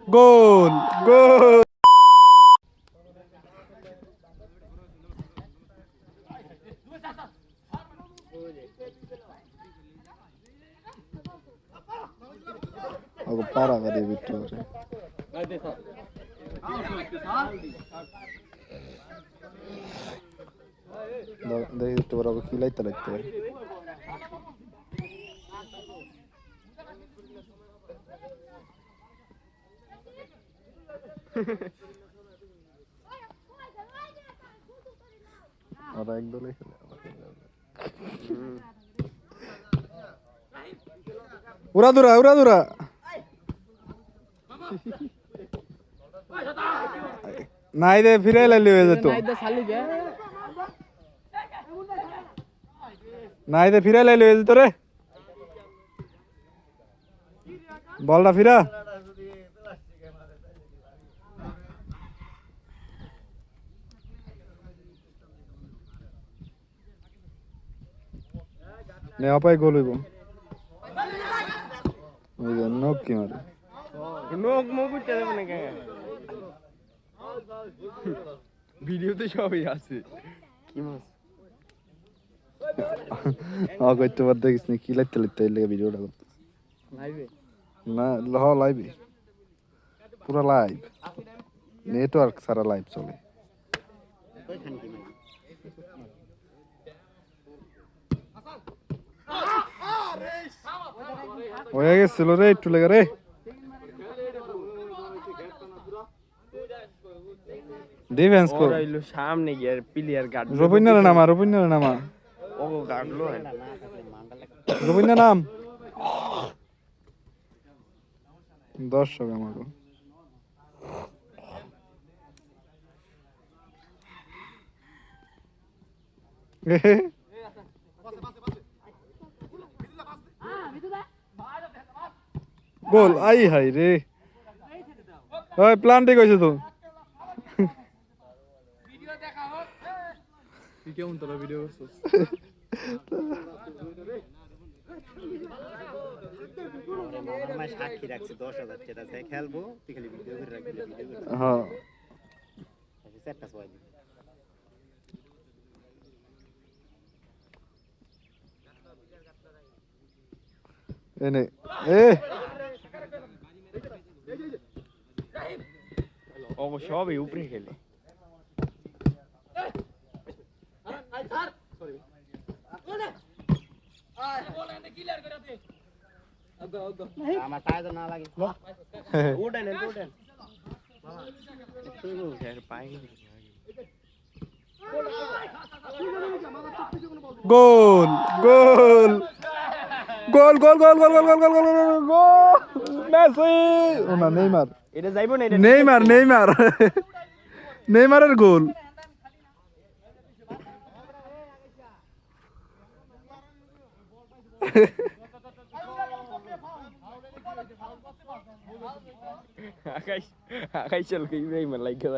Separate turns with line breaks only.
গোল গোল। পারাবারে ভিতরে দেখি একটু বড় কি লাইতে লাগতে আর এক দলে খেলে উড়াদুরা উড়াদুরা নাই দে ফিরে লাইলি হয়ে যেত নাই দে ফিরে লাইলি হয়ে যেত রে বলটা ফিরা নে অপায় গোল হইব ওই জন্য কি মারে
নোক মুখ উঠতে দেব না কেন ভিডিওতে সবই আছে কি মাছ
করতে পার দেখিস নি কি লাগতে লাগতে লেগে ভিডিওটা করতে
লাইভে
না লাইভে পুরো লাইভ নেটওয়ার্ক সারা লাইভ চলে হয়ে গেছিল রে একটু লেগে রে ডিফেন্স কর
ওরাইলো সামনে গিয়ে প্লেয়ার গার্ড
রবিন্দ্র নামা
ও গার্ডলো
রবিন্দ্র নাম দর্শক আমাকে গোল আই হাই রে ওই প্ল্যান ঠিক হয়েছে তো
কেমন তোরা ভিডিও করছিস আমার সাক্ষী রাখছি 10,000 টাকা চাই খেলবো তুই খালি ভিডিও করে রাখবি
হ্যাঁ
সেটটা সবাই
এনে এ
ও সবই উপরে খেলে আমার টায়ার না লাগে উঠেন পাই
গোল গোল গোল গোল গোল গোল গোল গোল গোল গোল গোল মেসি ওনা নেইমার
এটা যাইবো না এটা
নেইমারের গোল
আকাশ চল কই নেইমার লাইগা